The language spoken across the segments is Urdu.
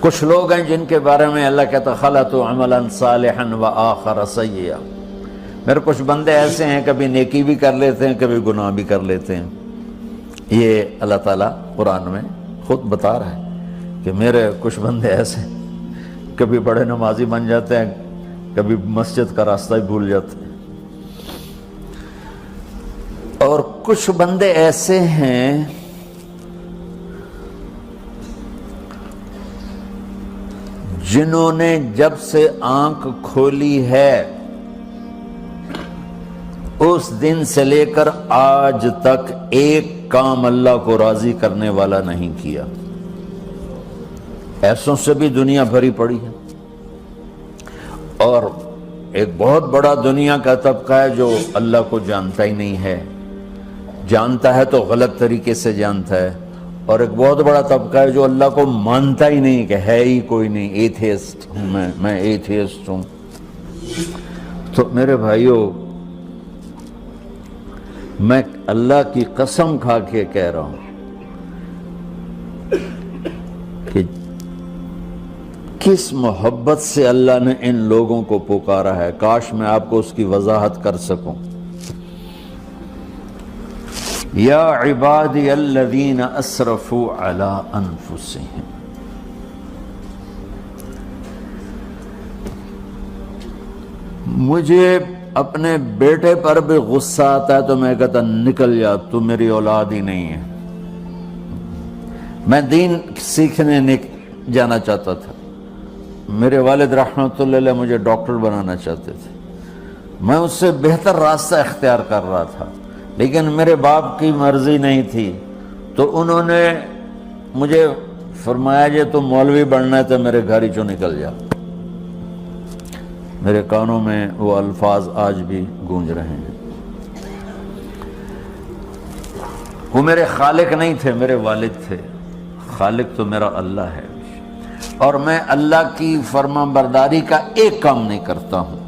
کچھ لوگ ہیں جن کے بارے میں اللہ کہتا خلطوا عملا صالحا وآخر سیئا، میرے کچھ بندے ایسے ہیں کبھی نیکی بھی کر لیتے ہیں کبھی گناہ بھی کر لیتے ہیں۔ یہ اللہ تعالیٰ قرآن میں خود بتا رہا ہے کہ میرے کچھ بندے ایسے ہیں، کبھی بڑے نمازی بن جاتے ہیں کبھی مسجد کا راستہ ہی بھول جاتے ہیں، اور کچھ بندے ایسے ہیں جنہوں نے جب سے آنکھ کھولی ہے اس دن سے لے کر آج تک ایک کام اللہ کو راضی کرنے والا نہیں کیا۔ ایسوں سے بھی دنیا بھری پڑی ہے، اور ایک بہت بڑا دنیا کا طبقہ ہے جو اللہ کو جانتا ہی نہیں ہے، جانتا ہے تو غلط طریقے سے جانتا ہے، اور ایک بہت بڑا طبقہ ہے جو اللہ کو مانتا ہی نہیں کہ ہے ہی کوئی نہیں، ایتھیسٹ ہوں میں ایتھیسٹ ہوں۔ تو میرے بھائیوں، میں اللہ کی قسم کھا کے کہہ رہا ہوں کہ کس محبت سے اللہ نے ان لوگوں کو پکارا ہے، کاش میں آپ کو اس کی وضاحت کر سکوں۔ یا عبادی الذین اسرفوا علی انفسہم، مجھے اپنے بیٹے پر بھی غصہ آتا ہے تو میں کہتا نکل جا، تو میری اولاد ہی نہیں ہے۔ میں دین سیکھنے جانا چاہتا تھا، میرے والد رحمۃ اللہ علیہ مجھے ڈاکٹر بنانا چاہتے تھے، میں اس سے بہتر راستہ اختیار کر رہا تھا، لیکن میرے باپ کی مرضی نہیں تھی، تو انہوں نے مجھے فرمایا جی تو مولوی بننا ہے تو میرے گھر ہی چوں نکل جا۔ میرے کانوں میں وہ الفاظ آج بھی گونج رہے ہیں۔ وہ میرے خالق نہیں تھے، میرے والد تھے، خالق تو میرا اللہ ہے، اور میں اللہ کی فرمان برداری کا ایک کام نہیں کرتا ہوں،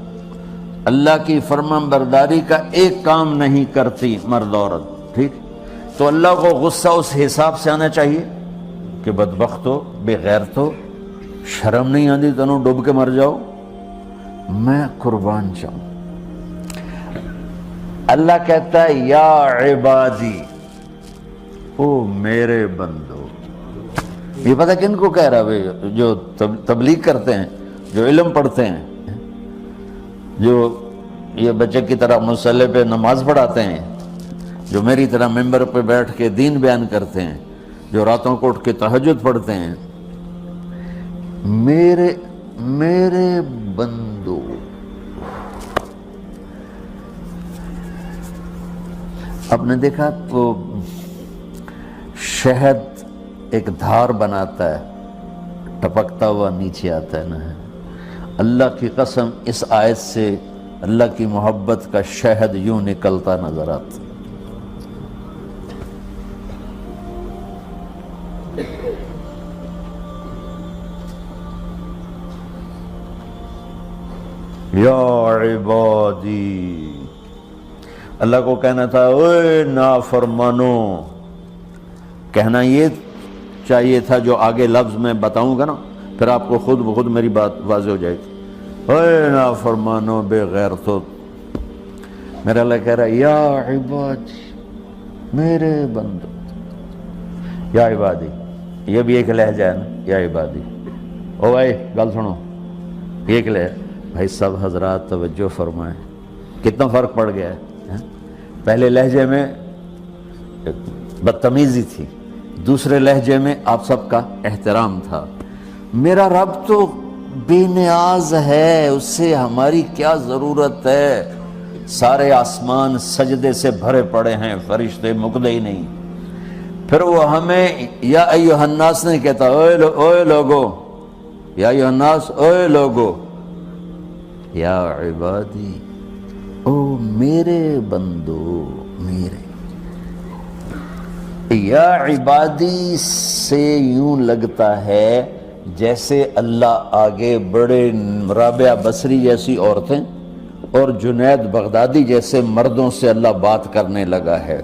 اللہ کی فرمان برداری کا ایک کام نہیں کرتی مرد عورت، ٹھیک؟ تو اللہ کو غصہ اس حساب سے آنا چاہیے کہ بدبخت ہو، بے غیرت ہو، شرم نہیں آتی تنوں ڈوب کے مر جاؤ۔ میں قربان جاؤں، اللہ کہتا ہے یا عبادی، او میرے بندو۔ یہ پتہ کن کو کہہ رہا ہے؟ جو تبلیغ کرتے ہیں، جو علم پڑھتے ہیں، جو یہ بچے کی طرح مصلی پہ نماز پڑھاتے ہیں، جو میری طرح ممبر پہ بیٹھ کے دین بیان کرتے ہیں، جو راتوں کو اٹھ کے تہجد پڑھتے ہیں۔ میرے بندو، آپ نے دیکھا وہ شہد ایک دھار بناتا ہے، ٹپکتا ہوا نیچے آتا ہے نا۔ اللہ کی قسم اس آیت سے اللہ کی محبت کا شہد یوں نکلتا نظر آتا۔ یا عبادی، اللہ کو کہنا تھا اوے نافرمانو، کہنا یہ چاہیے تھا جو آگے لفظ میں بتاؤں گا نا، پھر آپ کو خود بخود میری بات واضح ہو جائے گی۔ اوے نافرمانو، بے غیرتو، میرا اللہ کہہ رہا ہے یا عبادی، میرے بندو، یا عبادی، یہ بھی ایک لہجہ ہے نا، یا عبادی۔ او بھائی گل سنو، ایک لہجہ، بھائی سب حضرات توجہ فرمائیں، کتنا فرق پڑ گیا ہے۔ پہلے لہجے میں بدتمیزی تھی، دوسرے لہجے میں آپ سب کا احترام تھا۔ میرا رب تو بے نیاز ہے، اس سے ہماری کیا ضرورت ہے؟ سارے آسمان سجدے سے بھرے پڑے ہیں، فرشتے مکدے ہی نہیں۔ پھر وہ ہمیں یا ایھا الناس نہیں کہتا، اوے لوگو، یا ایھا الناس، اوے لوگو، یا عبادی، او میرے بندو، میرے۔ یا عبادی سے یوں لگتا ہے جیسے اللہ آگے بڑے رابعہ بصری جیسی عورتیں اور جنید بغدادی جیسے مردوں سے اللہ بات کرنے لگا ہے۔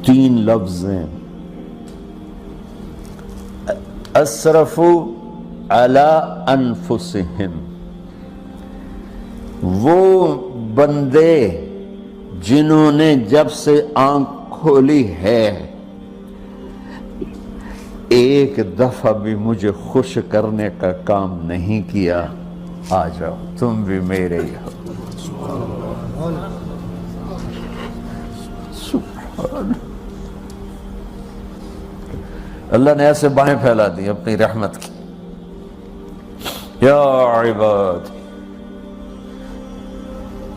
3 لفظ ہیں، اسرفوا علی انفسہم، وہ بندے جنہوں نے جب سے آنکھ کھولی ہے ایک دفعہ بھی مجھے خوش کرنے کا کام نہیں کیا، آ جاؤ تم بھی میرے ہی ہو۔ سبحان اللہ نے ایسے باہیں پھیلا دی اپنی رحمت کی۔ یا عباد،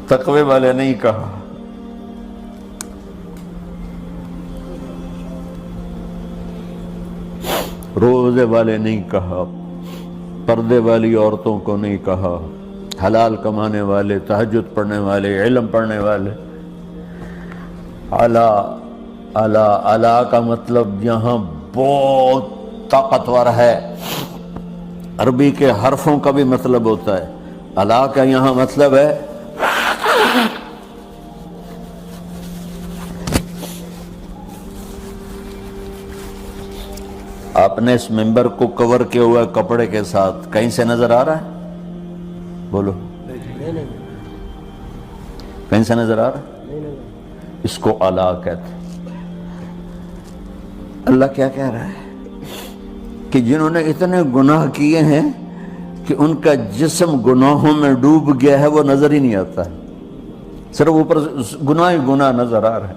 تقوی والے نہیں کہا، روزے والے نہیں کہا، پردے والی عورتوں کو نہیں کہا، حلال کمانے والے، تہجد پڑھنے والے، علم پڑھنے والے۔ اعلیٰ اعلیٰ اعلیٰ کا مطلب یہاں بہت طاقتور ہے، عربی کے حرفوں کا بھی مطلب ہوتا ہے۔ اعلیٰ کا یہاں مطلب ہے آپ نے اس ممبر کو کور کیا ہوا ہے کپڑے کے ساتھ، کہیں سے نظر آ رہا ہے؟ بولو، کہیں سے نظر آ رہا ہے؟ اس کو اعلیٰ کہتے ہیں۔ اللہ کیا کہہ رہا ہے کہ جنہوں نے اتنے گناہ کیے ہیں کہ ان کا جسم گناہوں میں ڈوب گیا ہے، وہ نظر ہی نہیں آتا ہے، صرف اوپر گناہ ہی گناہ نظر آ رہا ہے،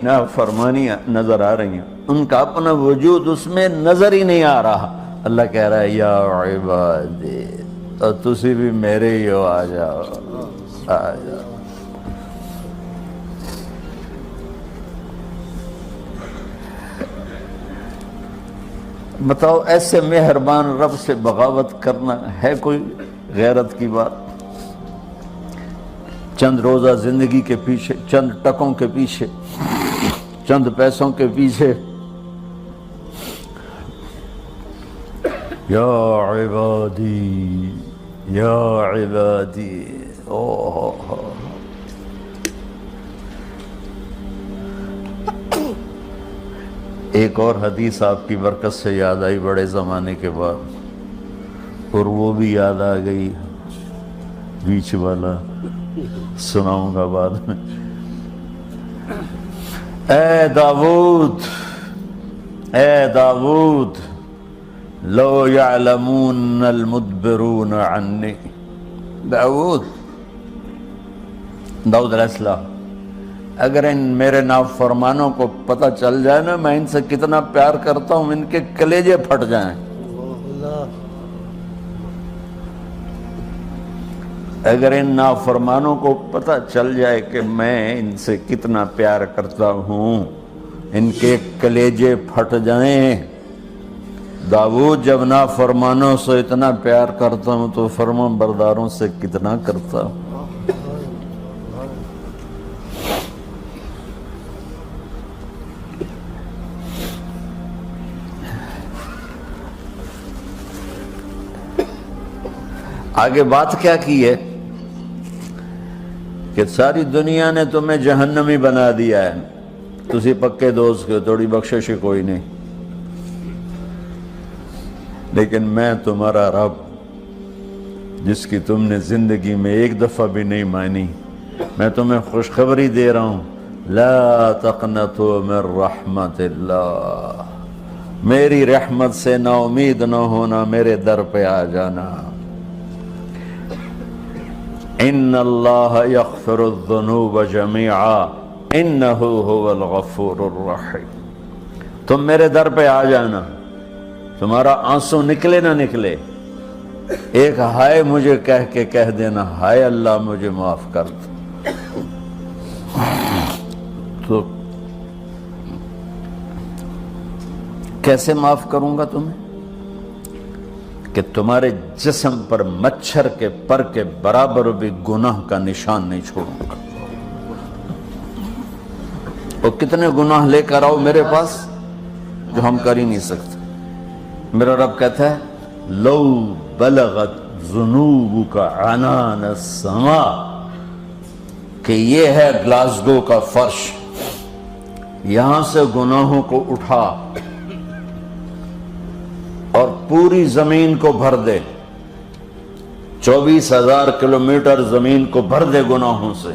نافرمانیاں نظر آ رہی ہیں، ان کا اپنا وجود اس میں نظر ہی نہیں آ رہا۔ اللہ کہہ رہا ہے یا عبادی، اور تسی بھی میرے ہی ہو، آ جاؤ آ جاؤ۔ بتاؤ ایسے مہربان رب سے بغاوت کرنا ہے کوئی غیرت کی بات؟ چند روزہ زندگی کے پیچھے، چند ٹکوں کے پیچھے، چند پیسوں کے پیچھے، یا عبادی یا عبادی، ایک اور حدیث آپ کی برکت سے یاد آئی بڑے زمانے کے بعد، اور وہ بھی یاد آ گئی، بیچ والا سناؤں گا بعد میں۔ اے داؤد، اے داؤد، لو یعلمون المدبرون عنی، داؤد علیہ السلام، اگر ان میرے نافرمانوں کو پتہ چل جائے نا میں ان سے کتنا پیار کرتا ہوں، ان کے کلیجے پھٹ جائیں۔ اگر ان نافرمانوں کو پتہ چل جائے کہ میں ان سے کتنا پیار کرتا ہوں، ان کے کلیجے پھٹ جائیں۔ داؤد جب نافرمانوں سے اتنا پیار کرتا ہوں تو فرمان برداروں سے کتنا کرتا ہوں۔ آگے بات کیا کی ہے کہ ساری دنیا نے تمہیں جہنمی بنا دیا ہے، تسی پکے دوست کے تھوڑی بخشش کوئی نہیں، لیکن میں تمہارا رب جس کی تم نے زندگی میں ایک دفعہ بھی نہیں مانی، میں تمہیں خوشخبری دے رہا ہوں، لا تقنطوا من رحمت اللہ، میری رحمت سے نا امید نہ ہونا، میرے در پہ آ جانا۔ ان اللہ یغفر الذنوب جميعا انہ هو الغفور الرحیم، تم میرے در پہ آ جانا، تمہارا آنسو نکلے نہ نکلے، ایک ہائے مجھے کہہ کے کہہ دینا، ہائے اللہ مجھے معاف کر دو، تو کیسے معاف کروں گا تمہیں؟ کہ تمہارے جسم پر مچھر کے پر کے برابر بھی گناہ کا نشان نہیں چھوڑوں گا۔ اور کتنے گناہ لے کر آؤ میرے پاس جو ہم کر ہی نہیں سکتے۔ میرا رب کہتا ہے لو بلغت ذنوبک عنان السماء، کہ یہ ہے گلاسگو کا فرش، یہاں سے گناہوں کو اٹھا اور پوری زمین کو بھر دے، 24,000 کلومیٹر زمین کو بھر دے گناہوں سے،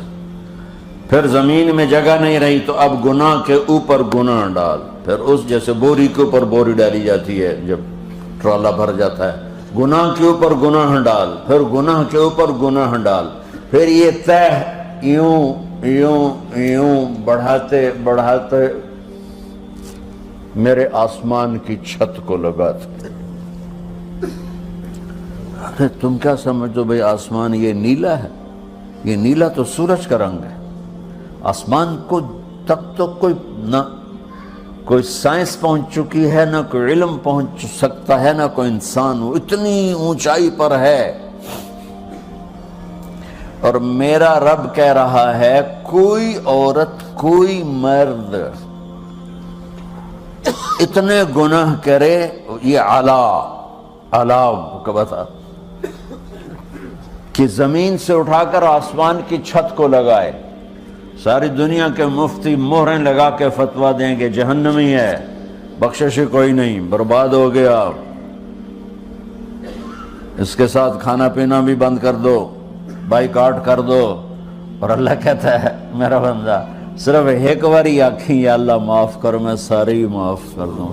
پھر زمین میں جگہ نہیں رہی تو اب گناہ کے اوپر گناہ ڈال، پھر اس جیسے بوری کے اوپر بوری ڈالی جاتی ہے جب ٹرالا بھر جاتا ہے، گناہ کے اوپر گناہ ڈال، پھر گناہ کے اوپر گناہ ڈال، پھر یہ تہ یوں یوں یوں بڑھاتے بڑھاتے میرے آسمان کی چھت کو لگاتے۔ ارے تم کیا سمجھو بھئی آسمان یہ نیلا ہے؟ یہ نیلا تو سورج کا رنگ ہے۔ آسمان کو تک تو کوئی سائنس پہنچ چکی ہے، نہ کوئی علم پہنچ سکتا ہے، نہ کوئی انسان، وہ اتنی اونچائی پر ہے۔ اور میرا رب کہہ رہا ہے کوئی عورت کوئی مرد اتنے گناہ کرے، یہ اعلیٰ کا بتا کہ زمین سے اٹھا کر آسمان کی چھت کو لگائے، ساری دنیا کے مفتی مہریں لگا کے فتویٰ دیں گے جہنمی ہے، بخشش کوئی نہیں، برباد ہو گیا، اس کے ساتھ کھانا پینا بھی بند کر دو، بائیکاٹ کر دو۔ اور اللہ کہتا ہے میرا بندہ صرف ایک باری آکھیں یا اللہ معاف کر، میں سارے ہی معاف کر دوں،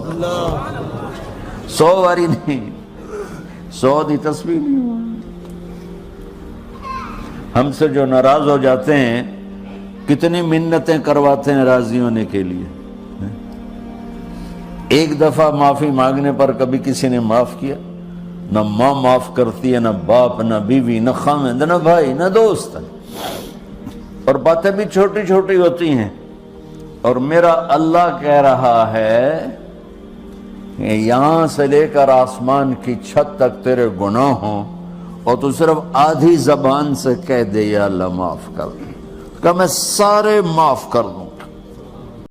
100 باری نہیں، 100 دی تسبیح نہیں۔ ہم سے جو ناراض ہو جاتے ہیں کتنی منتیں کرواتے ہیں راضی ہونے کے لیے، ایک دفعہ معافی مانگنے پر کبھی کسی نے معاف کیا؟ نہ ماں معاف کرتی ہے، نہ باپ، نہ بیوی، نہ خاوند، نہ بھائی، نہ دوست، اور باتیں بھی چھوٹی چھوٹی ہوتی ہیں۔ اور میرا اللہ کہہ رہا ہے کہ یہاں سے لے کر آسمان کی چھت تک تیرے گناہ ہوں اور تو صرف آدھی زبان سے کہہ دے یا اللہ معاف کر دے، کہ میں سارے معاف کر دوں۔